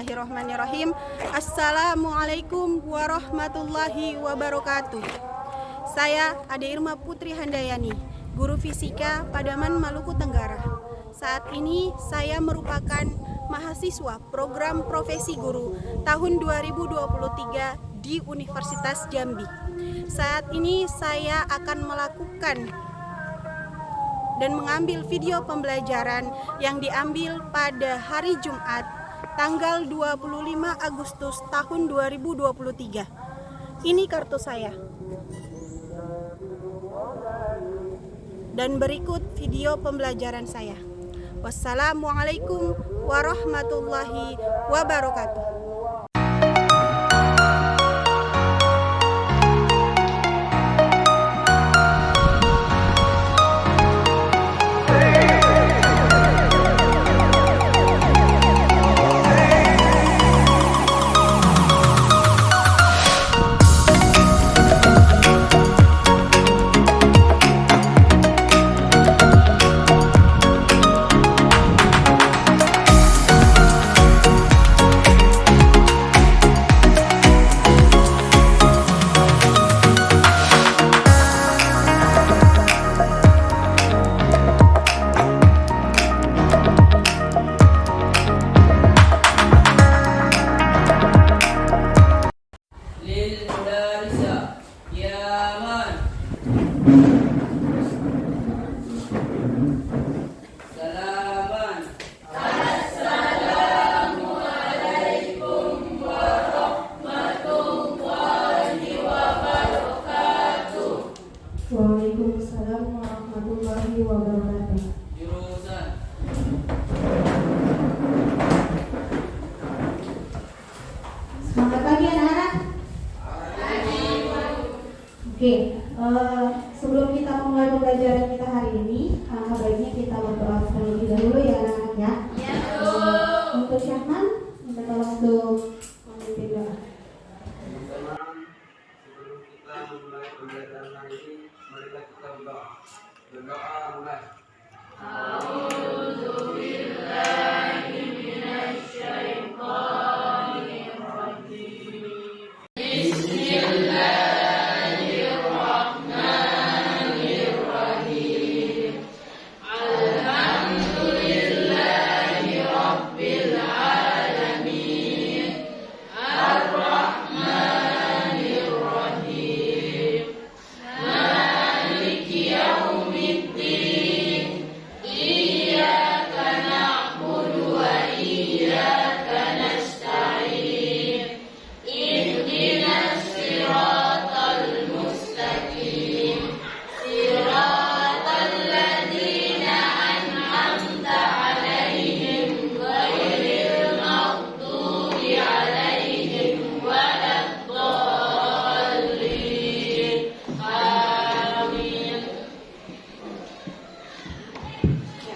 Bismillahirrahmanirrahim. Assalamualaikum warahmatullahi wabarakatuh. Saya Ade Irma Putri Handayani, guru fisika Padaman Maluku Tenggara. Saat ini saya merupakan mahasiswa program profesi guru tahun 2023 di Universitas Jambi. Saat ini saya akan melakukan dan mengambil video pembelajaran yang diambil pada hari Jumat tanggal 25 Agustus tahun 2023. Ini kartu saya. Dan berikut video pembelajaran saya. Wassalamualaikum warahmatullahi wabarakatuh. Waalaikumsalam warahmatullahi wabarakatuh. Jurusan. Selamat pagi anak-anak. Oke, sebelum kita memulai pembelajaran kita hari ini, alangkah baiknya kita berdoa terlebih dahulu ya anak-anak ya. Untuk Syahman, minta tolong untuk memimpin doa. Sebelum kita memulai pembelajaran hari ini, marilah kita berdoa. Berdoa mulai.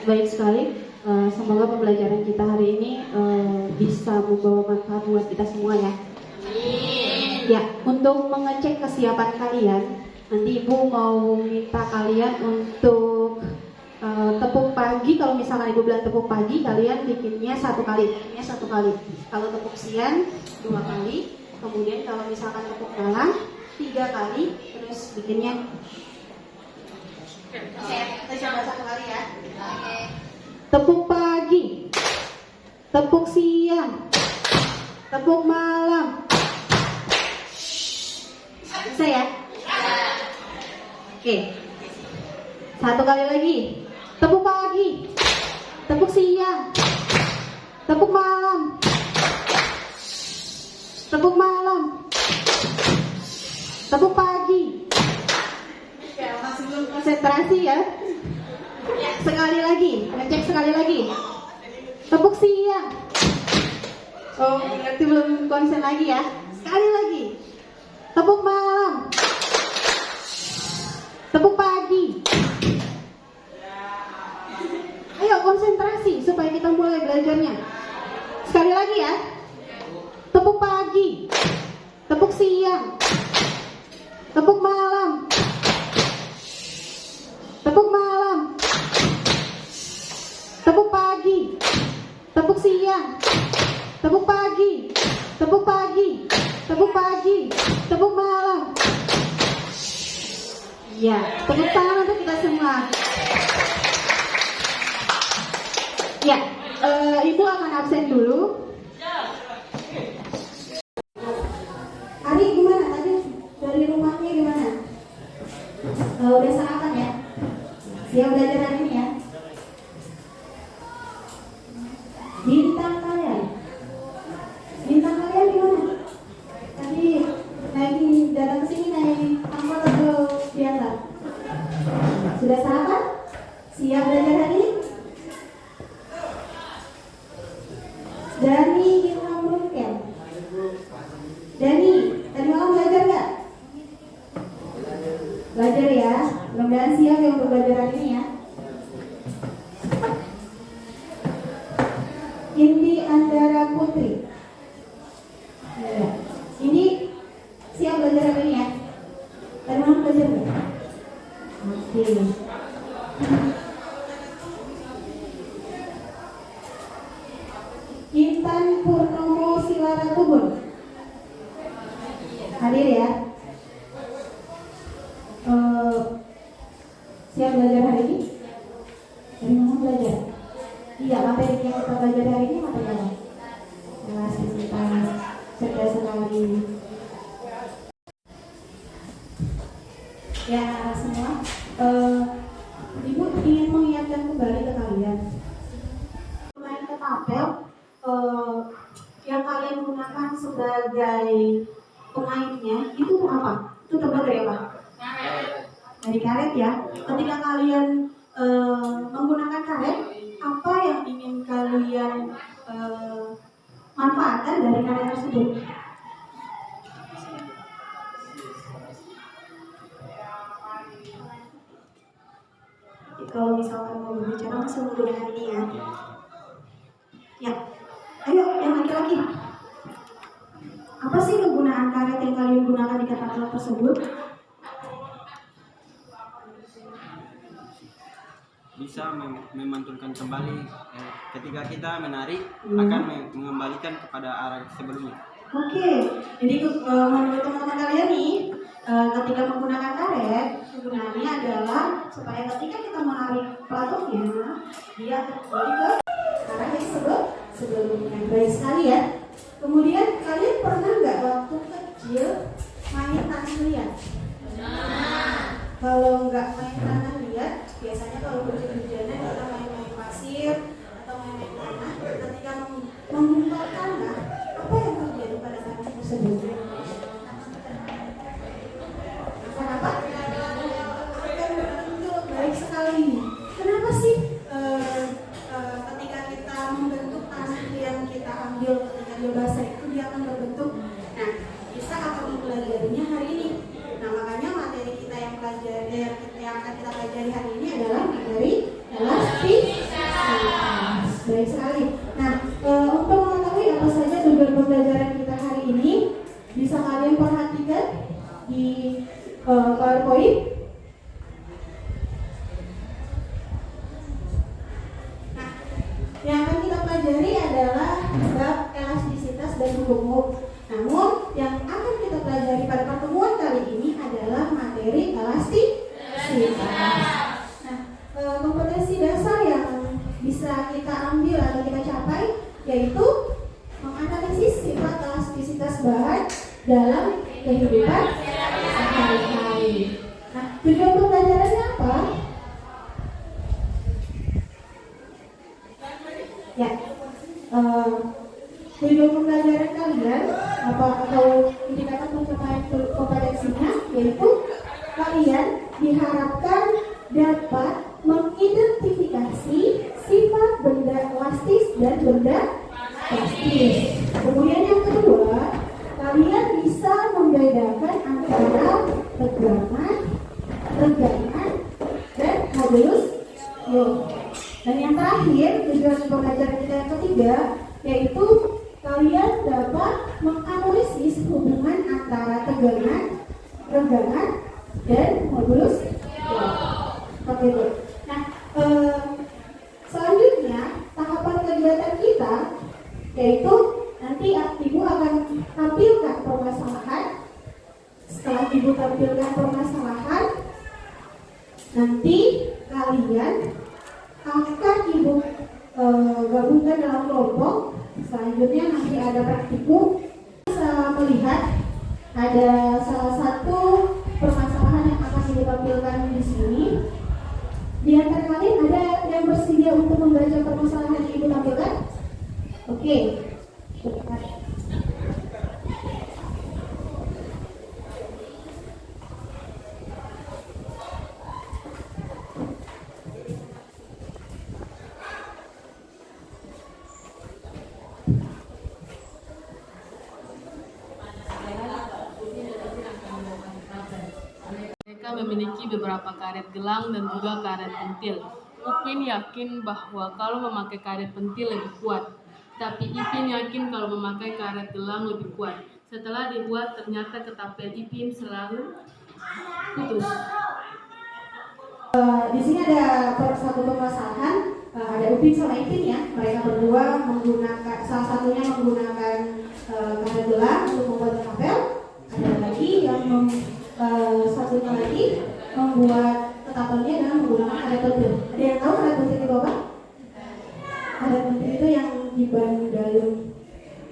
Baik sekali, semoga pembelajaran kita hari ini bisa membawa manfaat buat kita semua ya. Ya, untuk mengecek kesiapan kalian, nanti Ibu mau minta kalian untuk tepuk pagi. Kalau misalkan Ibu bilang tepuk pagi, kalian bikinnya satu kali. Kalau tepuk siang 2 kali, kemudian kalau misalkan tepuk malam 3 kali, terus bikinnya. Kita coba 1 kali ya. Tepuk pagi, tepuk siang, tepuk malam. Bisa ya? Oke. 1 kali lagi. Tepuk pagi, tepuk siang, tepuk malam, tepuk malam, tepuk pagi. Ya, masih belum konsentrasi ya. Sekali lagi, ngecek sekali lagi. Tepuk siang. Oh, berarti belum konsen lagi ya. Sekali lagi. Tepuk malam. Tepuk pagi. Ayo konsentrasi supaya kita mulai belajarnya. Sekali lagi ya. Tepuk pagi. Tepuk siang. Tepuk malam. Tepuk malam. Tepuk pagi. Tepuk siang. tepuk pagi, tepuk pagi, tepuk pagi, tepuk malam. Ya, tepuk tangan untuk kita semua. Ya, Ibu akan absen dulu. Ari gimana tadi dari rumahnya gimana? Udah sarapan ya? Siap belajar hari ini ya? Bintang kalian gimana? Tadi lagi datang ke sini naik angkot atau biasa? Sudah sarapan? Siap belajar hari ini? Dani Ilham Rukel. Dani, tadi malam belajar nggak? Belajar ya, mudah-mudahan siap ya untuk belajar hari ini ya. Indi Andara Putri. Ya. Ini siap belajar hari ini ya? Tadi malam belajar nggak? Oke. Intan Purnomo Silaratubun. Hadir ya. Siap belajar hari ini? Dari mana belajar? Iya, materi yang kita belajar hari ini materi apa? Elastisitas, cerdas sekali. Ya semua, Ibu ingin mengingatkan kembali ke kalian. Main ketapel yang kalian gunakan sebagai pengaitnya itu apa? Itu terbuat dari apa? Dari karet ya. Ketika kalian menggunakan karet, apa yang ingin kalian manfaatkan dari karet tersebut? Kalau misalkan mau berbicara langsung menggunakan ini ya. Ya, ayo yang laki-laki. Apa sih kegunaan karet yang kalian gunakan di kata-kata tersebut? Bisa memantulkan kembali ketika kita menarik akan mengembalikan kepada arah sebelumnya. Oke, jadi menurut teman-teman kalian nih, ketika menggunakan karet, kegunaannya adalah supaya ketika kita menarik pelatoknya, dia kembali ke arah yang sebelumnya. Baik sekali ya. Kemudian kalian pernah nggak waktu kecil main tanah liat? Kalau nggak main tanah liat, biasanya kalau hujan-hujanan kita main-main pasir atau main-main tanah. Ketika menggumpal tanah, apa yang terjadi pada tanah tersebut? Kenapa? Akan berbentuk. Baik sekali. Kenapa sih ketika kita membentuk tanah yang kita ambil ketika dia basah itu dia akan berbentuk? Nah, kita akan mempelajarinya hari ini. Nah, makanya materi kita yang akan kita pelajari hari ini adalah materi elastisitas. Baik sekali. Nah, untuk mengetahui apa saja tujuan pembelajaran kita hari ini, bisa kalian perhatikan di PowerPoint. Nah, yang akan kita pelajari adalah bab elastisitas dan hukum. Namun, yang akan kita pelajari pada pertemuan kali ini adalah materi elastisitas. Nah, kompetensi dasar yang bisa kita ambil atau kita capai yaitu menganalisis sifat elastisitas bahan dalam kehidupan sehari-hari. Nah, tujuan pembelajarannya apa? Ya, tujuan pembelajaran kalian apa atau indikator pencapaian kompetensinya yaitu kalian diharapkan dapat mengidentifikasi sifat benda elastis dan benda plastis. Kemudian yang kedua, kalian bisa membedakan antara tegangan, dan modulus yield. Dan yang terakhir, tujuan pembelajaran kita yang ketiga, yaitu kalian dapat menganalisis hubungan antara tegangan, dan modulus yield. Seperti itu. Nah, selanjutnya tahapan kegiatan kita yaitu gabungkan dalam kelompok. Selanjutnya nanti ada praktikum. Bisa melihat ada salah satu permasalahan yang akan ditampilkan di sini. Di antara kalian ada yang bersedia untuk membaca permasalahan yang ibu tampilkan? Oke. Mereka memiliki beberapa karet gelang dan juga karet pentil. Upin yakin bahwa kalau memakai karet pentil lebih kuat, tapi Ipin yakin kalau memakai karet gelang lebih kuat. Setelah dibuat, ternyata ketapel Ipin selalu putus. Di sini ada satu permasalahan, ada Upin sama Ipin ya. Mereka berdua menggunakan, salah satunya menggunakan karet gelang untuk membuat ketapel. Ada lagi yang satunya lagi membuat ketapelnya dengan menggunakan karet pentil. Ada yang tahu karet pentil itu apa? Karet pentil itu yang di ban dalam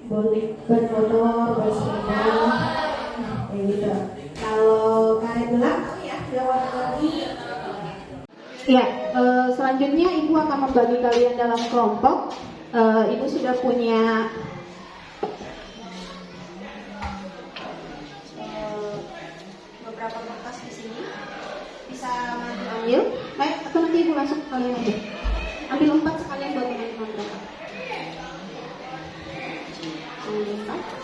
ban motor, ban sepeda, kayak gitu. Kalau karet gelang tahu ya, sudah warna-warni. Ya, selanjutnya ibu akan membagi kalian dalam kelompok. Ibu sudah punya Beberapa kertas di sini. Bisa maju ambil. Baik, atau nanti ibu langsung ke kalian aja. Ambil 4 sekalian buat teman-teman berapa? Ambil 4.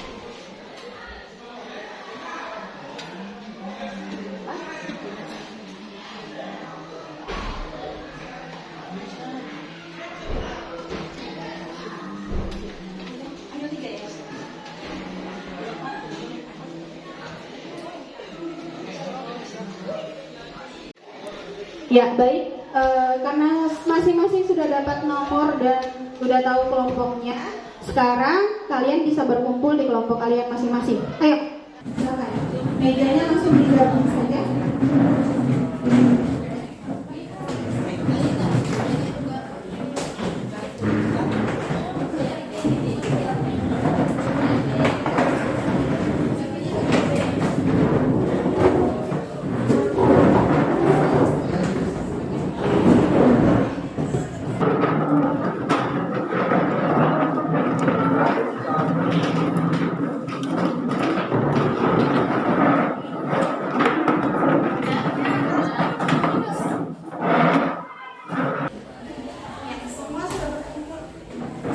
Ya, baik. Karena masing-masing sudah dapat nomor dan sudah tahu kelompoknya, sekarang kalian bisa berkumpul di kelompok kalian masing-masing. Ayo, silakan. Mejanya langsung digabung saja.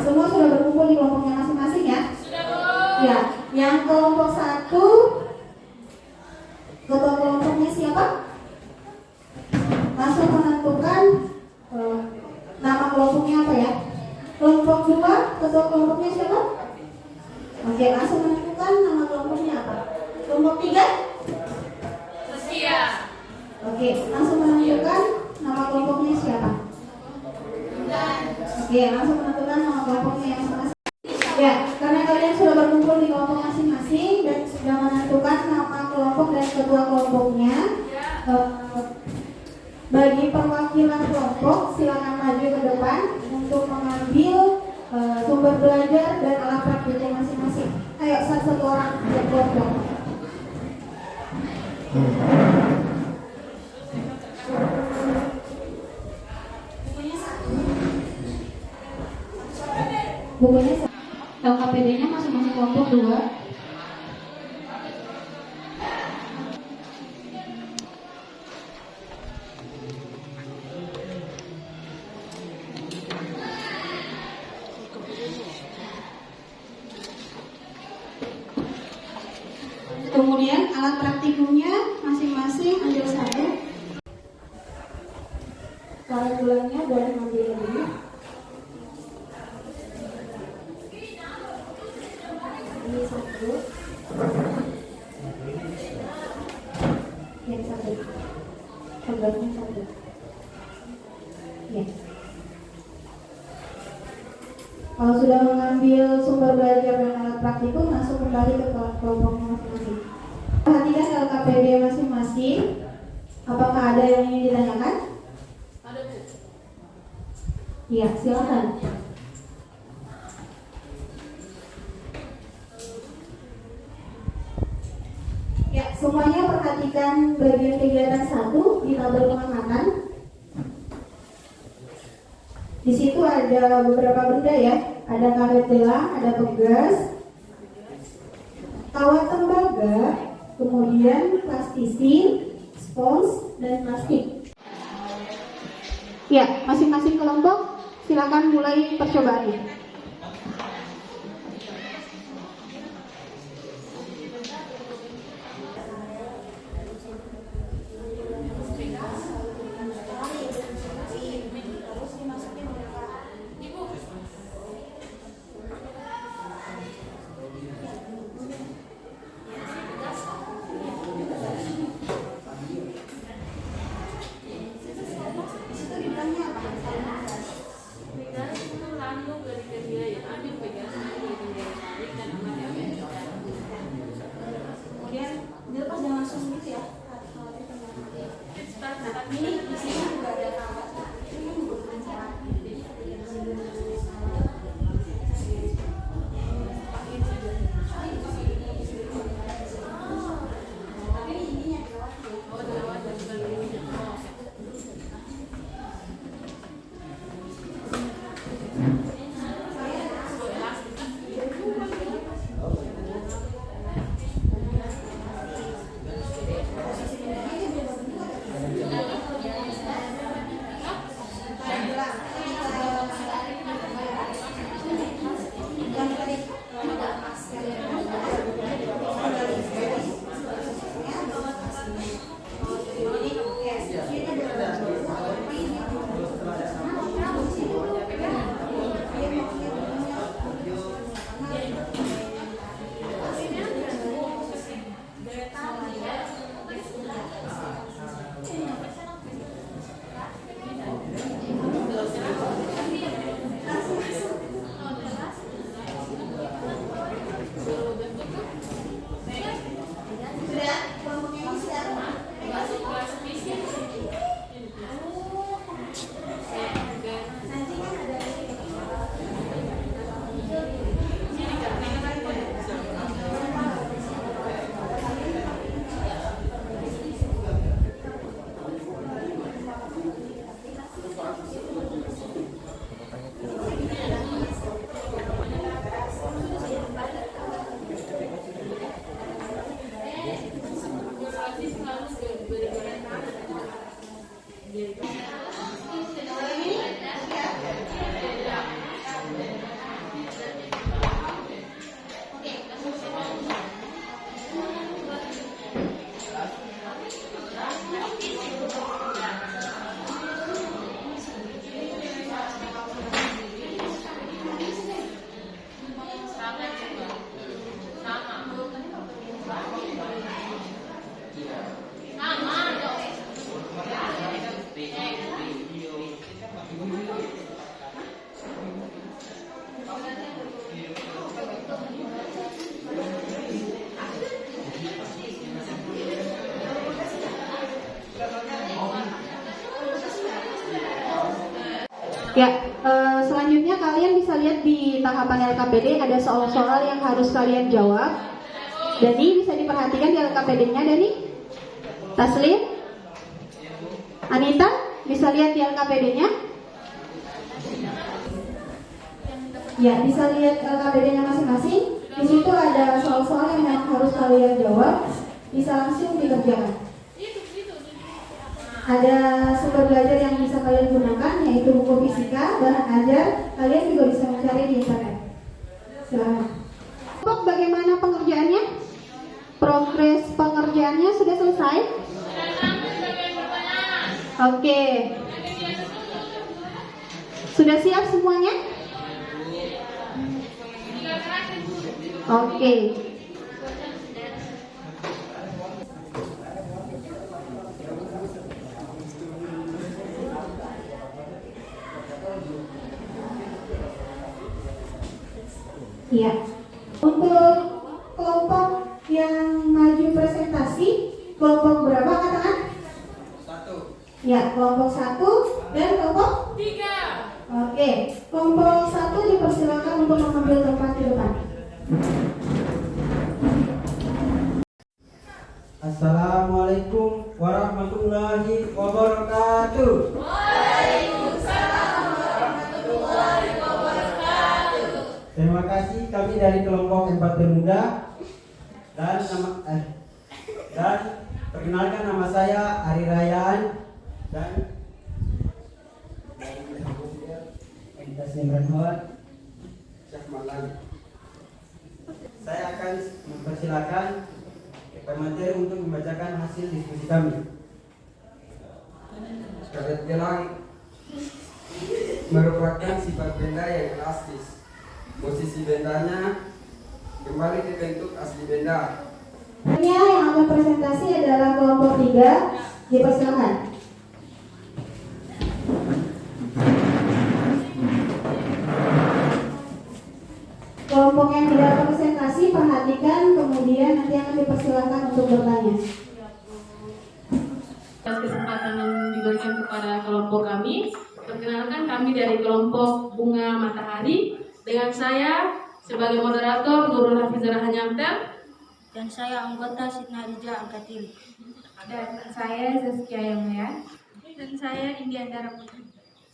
Semua sudah berkumpul di kelompoknya masing-masing ya? Ya, yang kelompok 1, ketua kelompoknya siapa? Langsung menentukan nama kelompoknya apa ya? Kelompok 2, ketua kelompoknya siapa? Oke, langsung menentukan nama kelompoknya apa? Kelompok 3? Sesia. Oke, langsung menentukan nama kelompoknya siapa? Oke, langsung menentukan nama kelompoknya yang masing-masing. Ya, karena kalian sudah berkumpul di kelompok masing-masing dan sudah menentukan nama kelompok dan ketua kelompoknya, bagi perwakilan kelompok silakan maju ke depan untuk mengambil sumber belajar dan alat praktiknya masing-masing. Ayo, satu-satu orang yang kelompok. Bukunya LKPD-nya masing-masing kelompok 2. Kemudian alat praktikumnya masing-masing ambil 1. Kalau bulannya boleh ngambil lebih. Ini 1. Yang 1. Sebenarnya 1. Ya. Kalau sudah mengambil sumber belajar dan alat praktikum, langsung kembali ke kelompoknya masing-masing. Perhatikan LKPD masing-masing. Apakah ada yang ingin ditanyakan? Ada, Bu. Iya, silakan. Semuanya perhatikan bagian kegiatan 1 di tabel pengamatan. Di situ ada beberapa benda ya, ada karet gelang, ada pegas, kawat tembaga, kemudian plastisin, spons, dan plastik. Ya, masing-masing kelompok silakan mulai percobaannya. Dilepas jangan langsung gitu ya. Ini di sini juga ada kawat. Ya, selanjutnya kalian bisa lihat di tahapan LKPD ada soal-soal yang harus kalian jawab. Dani bisa diperhatikan di LKPD-nya, Dani. Taslim, Anita bisa lihat di LKPD-nya. Ya, bisa lihat LKPD-nya masing-masing. Di situ ada soal-soal yang harus kalian jawab. Bisa langsung dikerjakan. Ada sumber belajar yang bisa kalian gunakan, yaitu buku fisika, bahan ajar. Kalian juga bisa mencari di internet. Silakan. Bagaimana pengerjaannya? Progres pengerjaannya sudah selesai? Oke. Sudah siap semuanya? Oke. Ya, untuk kelompok yang maju presentasi, kelompok berapa katakan? 1. Ya, kelompok 1 dan kelompok 3. Oke, kelompok 1 dipersilakan untuk mengambil tempat di depan. Terima kasih kami dari kelompok 4 pemuda dan perkenalkan nama saya Ari Rayaan dan Entitas Nimranhot Syekh Malang. Saya akan mempersilakan pemateri untuk membacakan hasil diskusi kami. Karet gelang merupakan sifat benda yang elastis. Posisi bendanya kembali ke bentuk asli benda. Yang akan presentasi adalah kelompok 3. Dipersilakan. Kelompok yang tidak akan presentasi perhatikan, kemudian nanti akan dipersilakan untuk bertanya. Atas kesempatan yang diberikan kepada kelompok kami, perkenalkan kami dari kelompok Bunga Matahari. Dengan saya sebagai moderator Nurul Hafizah Hanyamtel, Dan saya anggota Sidna Rija Al-Katil. Dan saya Zaskia Yamaya. Dan saya Indiandara Putri.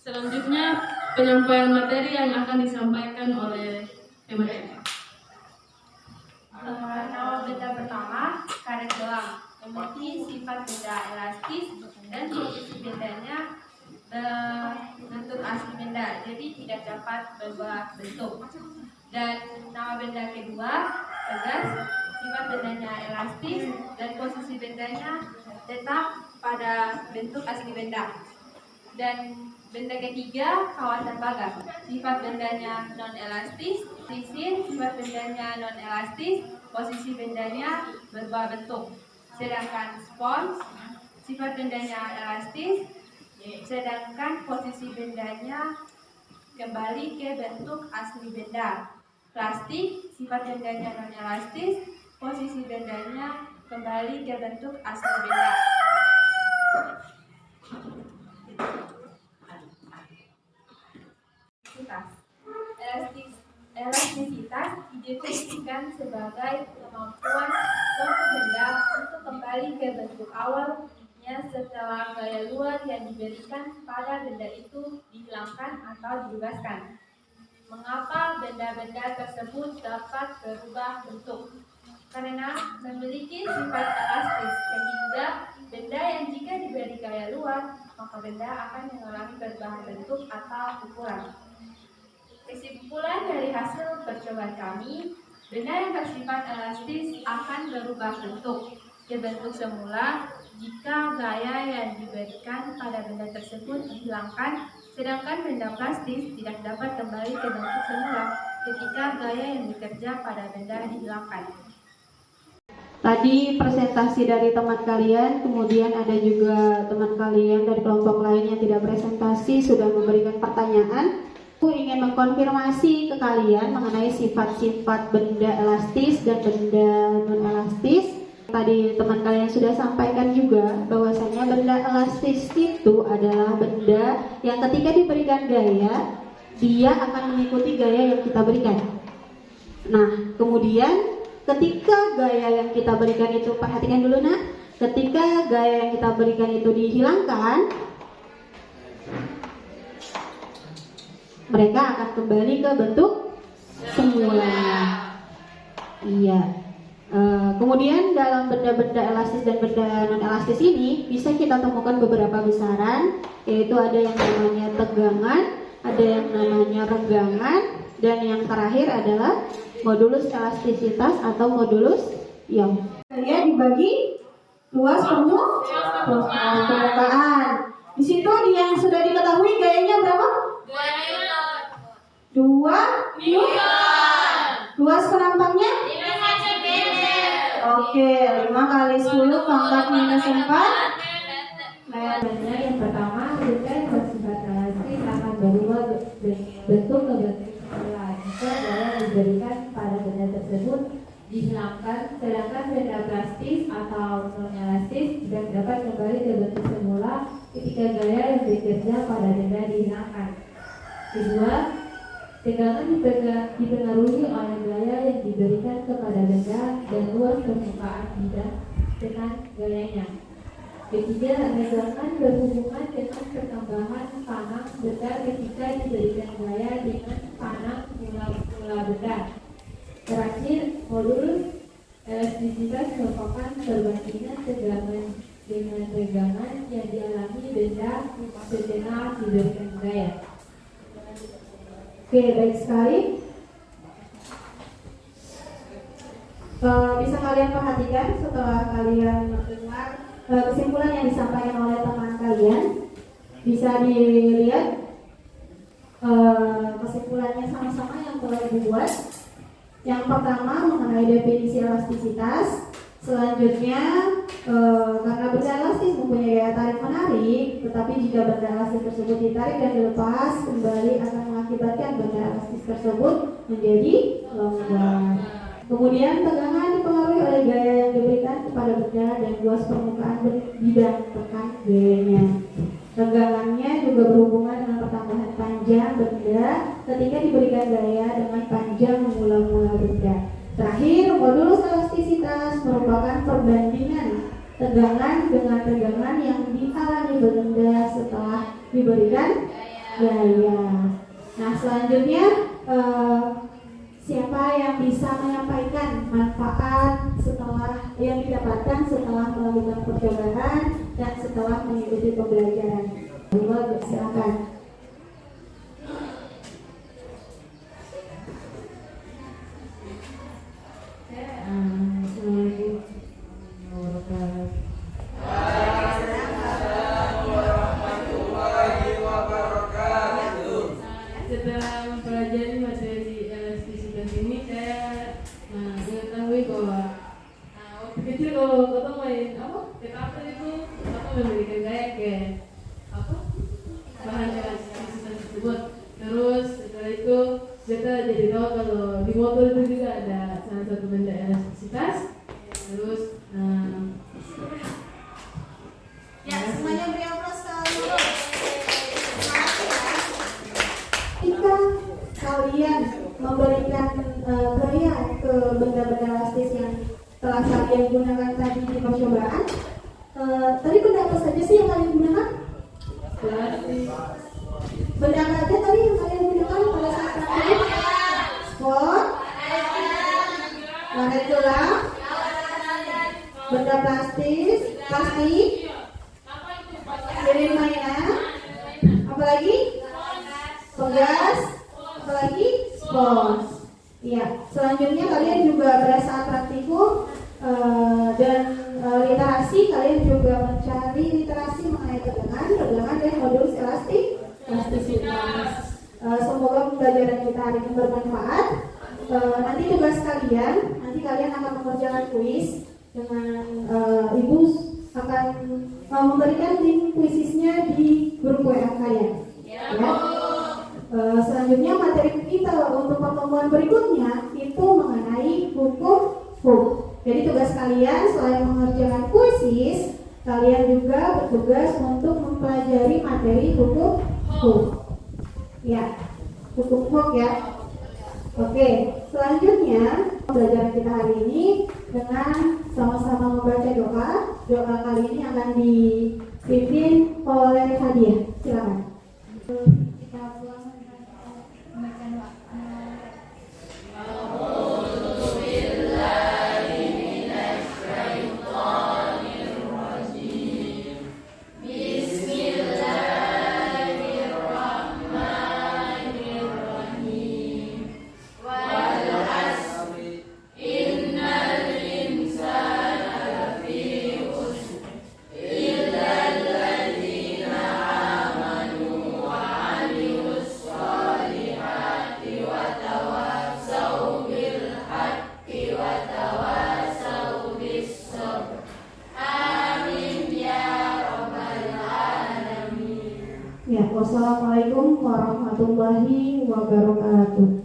selanjutnya penyampaian materi yang akan disampaikan oleh pemateri. Nama benda pertama, karet gelang, memiliki sifat benda elastis dan posisi bendanya bentuk asli benda, jadi tidak dapat berubah bentuk. Dan nama benda kedua, tegas, sifat bendanya elastis dan posisi bendanya tetap pada bentuk asli benda. Dan benda ketiga, kawatan pagar, sifat bendanya non elastis, sisir, sifat bendanya non elastis, posisi bendanya berubah bentuk. Sedangkan spons, sifat bendanya elastis, sedangkan posisi bendanya kembali ke bentuk asli benda. Plastik, sifat bendanya non elastis, posisi bendanya kembali ke bentuk asli benda. Elastisitas didefinisikan sebagai kemampuan suatu benda untuk kembali ke bentuk awalnya setelah gaya luar yang diberikan pada benda itu dihilangkan atau dibebaskan. Mengapa benda-benda tersebut dapat berubah bentuk? Karena memiliki sifat elastis, sehingga benda yang jika diberi gaya luar, maka benda akan mengalami perubahan bentuk atau ukuran. Kesimpulan dari hasil percobaan kami, benda yang bersifat elastis akan berubah bentuk ke bentuk semula jika gaya yang diberikan pada benda tersebut dihilangkan, sedangkan benda plastis tidak dapat kembali ke bentuk semula ketika gaya yang bekerja pada benda dihilangkan. Tadi presentasi dari teman kalian, kemudian ada juga teman kalian dari kelompok lain yang tidak presentasi sudah memberikan pertanyaan. Aku ingin mengkonfirmasi ke kalian mengenai sifat-sifat benda elastis dan benda non-elastis. Tadi teman kalian sudah sampaikan juga bahwasanya benda elastis itu adalah benda yang ketika diberikan gaya, dia akan mengikuti gaya yang kita berikan. Nah, kemudian ketika gaya yang kita berikan itu, perhatikan dulu nak, ketika gaya yang kita berikan itu dihilangkan, mereka akan kembali ke bentuk semula. Iya. Kemudian dalam benda-benda elastis dan benda non-elastis ini bisa kita temukan beberapa besaran, yaitu ada yang namanya tegangan, ada yang namanya renggangan, dan yang terakhir adalah modulus elastisitas atau modulus Young. Dia dibagi luas permukaan. Di situ yang sudah diketahui gayanya berapa? 2 Newton. Luas penampaknya? 5 cm. Oke, 5 kali 10 pangkat minus 4. Benda yang pertama, benda yang bersifat elastis akan berubah bentuk ke bentuk semula jika gaya yang diberikan pada benda tersebut dihilangkan, sedangkan benda plastis atau non elastis tidak dapat kembali ke bentuk semula ketika gaya yang bekerja pada benda dihilangkan. Kedua, tegangan dipengaruhi oleh gaya yang diberikan kepada benda dan luas permukaan bidang dengan gayanya. Ketiga, renggangan berhubungan dengan pertambahan panang benda ketika diberikan gaya dengan panang mula mula benda. Terakhir, modul elastisitas merupakan perbandingan tegangan dengan tegangan yang dialami benda setelah diberikan gaya. Oke, baik sekali. Bisa kalian perhatikan setelah kalian mendengar kesimpulan yang disampaikan oleh teman kalian, bisa dilihat kesimpulannya sama-sama yang telah dibuat. Yang pertama mengenai definisi elastisitas. Selanjutnya karena benda elastis mempunyai daya tarik menarik, tetapi jika benda elastis tersebut ditarik dan dilepas kembali akan mengakibatkan benda elastis tersebut menjadi longgar. Kemudian tegangan dipengaruhi oleh gaya yang diberikan kepada benda dan luas permukaan bidang tekan gayanya. Tegangannya juga berhubungan dengan pertambahan panjang benda ketika diberikan gaya dengan panjang mula-mula benda. Terakhir, modulus elastisitas merupakan perbandingan tegangan dengan tegangan yang dialami benda setelah diberikan gaya. Nah, selanjutnya siapa yang bisa menyampaikan manfaat setelah yang didapatkan setelah melakukan percobaan dan setelah mengikuti pembelajaran? Silakan. Setelah mempelajari materi elastisitas ini, saya mengetahui bahwa waktu kecil kalau kita main TKP itu kita memberikan gaya ke bahan elastisitas tersebut. Terus setelah itu kita jadi tahu kalau di motor itu juga ada salah satu benda elastisitas. Terus Ya, semuanya beri aplaus dulu. Jika kalian memberikan gaya ke benda-benda elastis yang telah kalian gunakan tadi di percobaan, tadi benda apa saja sih yang kalian gunakan? Benda apa aja tadi yang kalian gunakan pada saat praktik? Spot, karet gelang, benda plastik, lilin mainan, apalagi? Pegas, apalagi? Spons. Iya, selanjutnya kalian juga pada saat praktikum dan literasi, kalian juga mencari literasi mengenai tegangan dan modulus elastisitas. Semoga pembelajaran kita hari ini bermanfaat. Nanti tugas kalian, nanti kalian akan mengerjakan kuis dengan ibu akan memberikan link kuisisnya di grup WA kalian. Ya. Selanjutnya materi kita untuk pertemuan berikutnya itu mengenai hukum Hooke. Jadi tugas kalian selain mengerjakan kuisis, kalian juga bertugas untuk mempelajari materi hukum Hooke. Ya, hukum Hooke ya. Oke, selanjutnya pembelajaran kita hari ini dengan sama-sama membaca doa. Doa kali ini akan dipimpin oleh Hadiah. Silakan. Kita pulang membaca doa. Ya, wassalamualaikum warahmatullahi wabarakatuh.